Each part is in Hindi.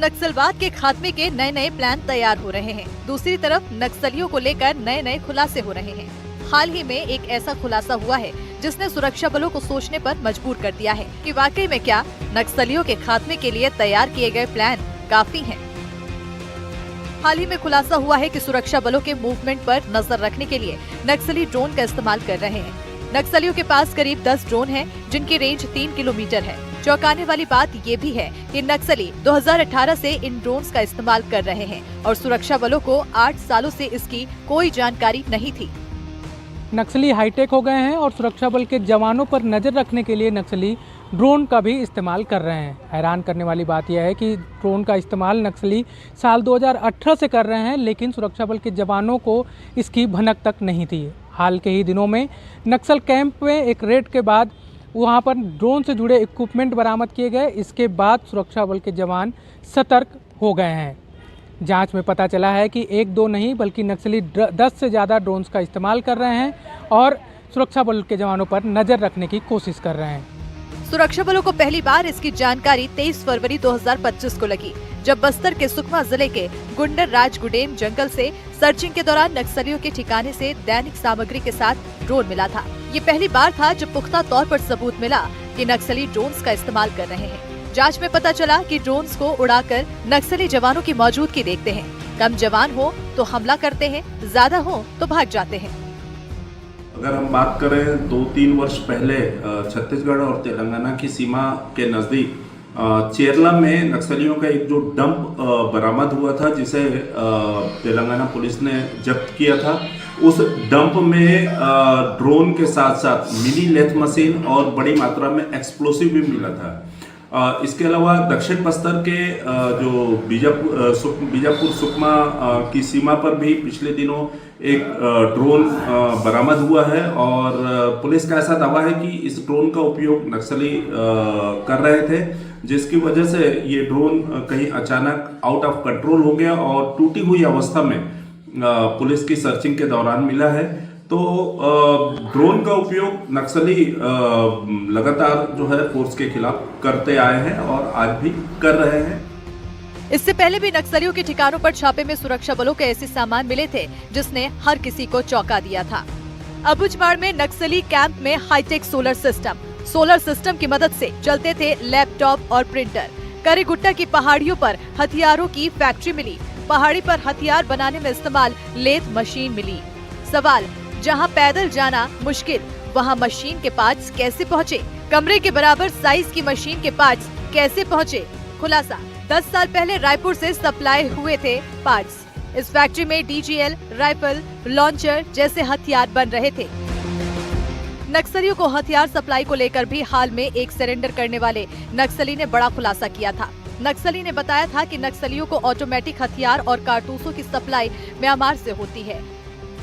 नक्सलवाद के खात्मे के नए नए प्लान तैयार हो रहे हैं, दूसरी तरफ नक्सलियों को लेकर नए नए खुलासे हो रहे हैं। हाल ही में एक ऐसा खुलासा हुआ है जिसने सुरक्षा बलों को सोचने पर मजबूर कर दिया है कि वाकई में क्या नक्सलियों के खात्मे के लिए तैयार किए गए प्लान काफी हैं। हाल ही में खुलासा हुआ है कि सुरक्षा बलों के मूवमेंट पर नजर रखने के लिए नक्सली ड्रोन का इस्तेमाल कर रहे हैं। नक्सलियों के पास करीब 10 ड्रोन हैं, जिनकी रेंज 3 किलोमीटर है। चौंकाने वाली बात ये भी है कि नक्सली 2018 से इन ड्रोन्स का इस्तेमाल कर रहे हैं और सुरक्षा बलों को 8 सालों से इसकी कोई जानकारी नहीं थी। नक्सली हाईटेक हो गए हैं और सुरक्षा बल के जवानों पर नज़र रखने के लिए नक्सली ड्रोन का भी इस्तेमाल कर रहे हैं। हैरान करने वाली बात यह है कि ड्रोन का इस्तेमाल नक्सली साल 2018 से कर रहे हैं, लेकिन सुरक्षा बल के जवानों को इसकी भनक तक नहीं थी। हाल के ही दिनों में नक्सल कैंप में एक रेड के बाद वहां पर ड्रोन से जुड़े इक्विपमेंट बरामद किए गए। इसके बाद सुरक्षा बल के जवान सतर्क हो गए हैं। जांच में पता चला है कि एक दो नहीं बल्कि नक्सली 10 से ज़्यादा ड्रोन्स का इस्तेमाल कर रहे हैं और सुरक्षा बल के जवानों पर नज़र रखने की कोशिश कर रहे हैं। सुरक्षा बलों को पहली बार इसकी जानकारी 23 फरवरी 2025 को लगी, जब बस्तर के सुकमा जिले के गुंडर राजगुडेम जंगल से सर्चिंग के दौरान नक्सलियों के ठिकाने से दैनिक सामग्री के साथ ड्रोन मिला था। ये पहली बार था जब पुख्ता तौर पर सबूत मिला कि नक्सली ड्रोन्स का इस्तेमाल कर रहे हैं। जांच में पता चला कि ड्रोन्स को उड़ाकर नक्सली जवानों की मौजूदगी देखते हैं। कम जवान हो तो हमला करते हैं, ज्यादा हो तो भाग जाते हैं। अगर हम बात करें 2-3 वर्ष पहले छत्तीसगढ़ और तेलंगाना की सीमा के नज़दीक चेरला में नक्सलियों का एक जो डंप बरामद हुआ था, जिसे तेलंगाना पुलिस ने जब्त किया था। उस डंप में ड्रोन के साथ साथ मिनी लेथ मशीन और बड़ी मात्रा में एक्सप्लोसिव भी मिला था। इसके अलावा दक्षिण बस्तर के जो बीजापुर सुकमा की सीमा पर भी पिछले दिनों एक ड्रोन बरामद हुआ है और पुलिस का ऐसा दावा है कि इस ड्रोन का उपयोग नक्सली कर रहे थे, जिसकी वजह से ये ड्रोन कहीं अचानक आउट ऑफ कंट्रोल हो गया और टूटी हुई अवस्था में पुलिस की सर्चिंग के दौरान मिला है। तो ड्रोन का उपयोग नक्सली लगातार जो है फोर्स के खिलाफ करते आए हैं और आज भी कर रहे हैं। इससे पहले भी नक्सलियों के ठिकानों पर छापे में सुरक्षा बलों के ऐसे सामान मिले थे जिसने हर किसी को चौंका दिया था। अबुझमाड़ में नक्सली कैंप में हाईटेक सोलर सिस्टम की मदद से चलते थे लैपटॉप और प्रिंटर। करीगुट्टा की पहाड़ियों पर हथियारों की फैक्ट्री मिली। पहाड़ी पर हथियार बनाने में इस्तेमाल लेथ मशीन मिली। सवाल, जहां पैदल जाना मुश्किल, वहां मशीन के पार्ट्स कैसे पहुंचे? कमरे के बराबर साइज की मशीन के पार्ट्स कैसे पहुंचे? खुलासा, 10 साल पहले रायपुर से सप्लाई हुए थे पार्ट्स। इस फैक्ट्री में डीजीएल, राइफल, लॉन्चर जैसे हथियार बन रहे थे। नक्सलियों को हथियार सप्लाई को लेकर भी हाल में एक सरेंडर करने वाले नक्सली ने बड़ा खुलासा किया था। नक्सली ने बताया था कि नक्सलियों को ऑटोमेटिक हथियार और कारतूसों की सप्लाई म्यांमार से होती है।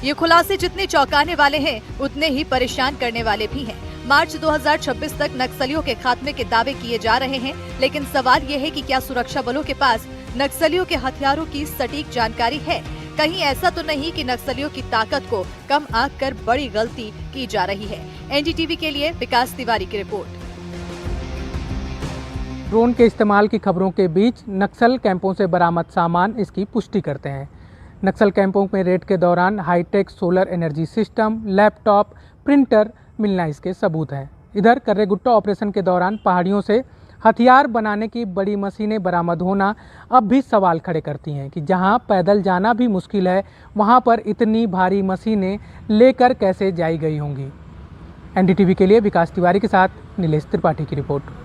ये खुलासे जितने चौंकाने वाले हैं, उतने ही परेशान करने वाले भी हैं। मार्च 2026 तक नक्सलियों के खात्मे के दावे किए जा रहे हैं, लेकिन सवाल ये है कि क्या सुरक्षा बलों के पास नक्सलियों के हथियारों की सटीक जानकारी है? कहीं ऐसा तो नहीं कि नक्सलियों की ताकत को कम आंक कर बड़ी गलती की जा रही है। एनडीटीवी के लिए विकास तिवारी की रिपोर्ट। ड्रोन के इस्तेमाल की खबरों के बीच नक्सल कैंपों से बरामद सामान इसकी पुष्टि करते हैं। नक्सल कैंपों में रेड के दौरान high tech solar energy system, laptop, printer मिलना इसके सबूत हैं। इधर कर्रेगुट्टा ऑपरेशन के दौरान पहाड़ियों से हथियार बनाने की बड़ी मशीनें बरामद होना अब भी सवाल खड़े करती हैं कि जहां पैदल जाना भी मुश्किल है, वहां पर इतनी भारी मशीनें लेकर कैसे जाई गई होंगी। एनडीटीवी के लिए विकास तिवारी के साथ नीलेश त्रिपाठी की रिपोर्ट।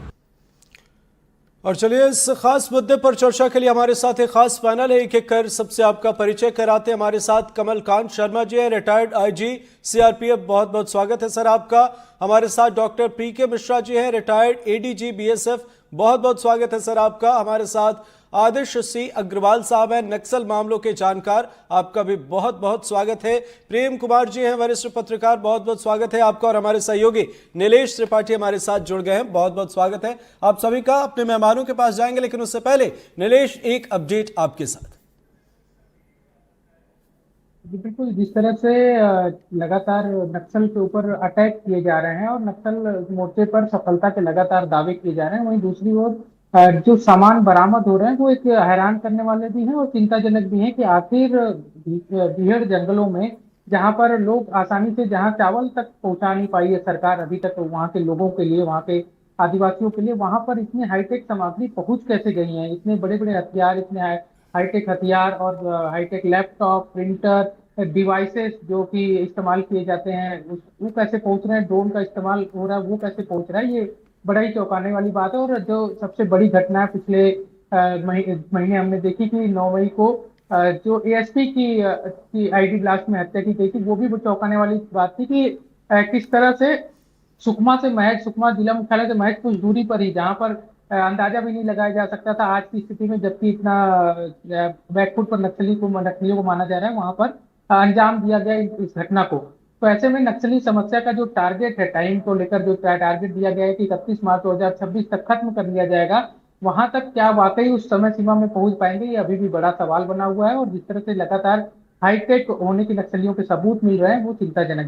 और चलिए इस खास मुद्दे पर चर्चा के लिए हमारे साथ एक खास पैनल है। एक एक कर सबसे आपका परिचय कराते हैं। हमारे साथ कमलकांत शर्मा जी हैं, रिटायर्ड आईजी सीआरपीएफ, बहुत बहुत स्वागत है सर आपका। हमारे साथ डॉक्टर पीके मिश्रा जी हैं, रिटायर्ड एडीजी बीएसएफ, बहुत बहुत स्वागत है सर आपका। हमारे साथ आदिश सी अग्रवाल साहब हैं, नक्सल मामलों के जानकार, आपका भी बहुत बहुत स्वागत है। प्रेम कुमार जी हैं, वरिष्ठ पत्रकार, बहुत बहुत स्वागत है आपका। और हमारे सहयोगी नीलेश त्रिपाठी हमारे साथ जुड़ गए हैं, बहुत बहुत स्वागत है आप सभी का। अपने मेहमानों के पास जाएंगे, लेकिन उससे पहले नीलेश एक अपडेट आपके साथ। बिल्कुल, जिस तरह से लगातार नक्सल के ऊपर अटैक किए जा रहे हैं और नक्सल मोर्चे पर सफलता के लगातार दावे किए जा रहे हैं, वहीं दूसरी ओर जो सामान बरामद हो रहे हैं वो एक हैरान करने वाले भी हैं और चिंताजनक भी हैं कि आखिर बीहड़ जंगलों में जहां पर लोग आसानी से जहां चावल तक पहुंचा नहीं पाई है सरकार अभी तक वहां के लोगों के लिए, वहां के आदिवासियों के लिए, वहां पर इतनी हाईटेक सामग्री पहुंच कैसे गई है, इतने बड़े बड़े हथियार, इतने हाईटेक हथियार और हाईटेक लैपटॉप, प्रिंटर, डिवाइसेस जो कि इस्तेमाल किए जाते हैं वो कैसे पहुंच रहे हैं, ड्रोन का इस्तेमाल हो रहा है वो कैसे पहुंच रहा है, ये बड़ा ही चौंकाने वाली बात है। और जो सबसे बड़ी घटना है पिछले महीने हमने देखी कि 9 मई को जो एएसपी की आईडी ब्लास्ट में हत्या की गई थी, वो भी चौंकाने वाली बात थी कि किस तरह से सुकमा जिला मुख्यालय से महज कुछ दूरी पर ही, जहां पर अंदाजा भी नहीं लगाया जा सकता था आज की स्थिति में, जबकि इतना बैकफुट पर नक्सलियों को माना जा रहा है, वहां पर अंजाम दिया गया इस घटना को। तो ऐसे में नक्सली समस्या का जो टारगेट है, टाइम को लेकर जो टारगेट दिया गया है कि 31 मार्च 2026 तक खत्म कर दिया जाएगा, वहां तक क्या वाकई उस समय सीमा में पहुंच पाएंगे, ये अभी भी बड़ा सवाल बना हुआ है। और जिस तरह से लगातार हाईटेक होने की नक्सलियों के सबूत मिल रहे हैं वो चिंताजनक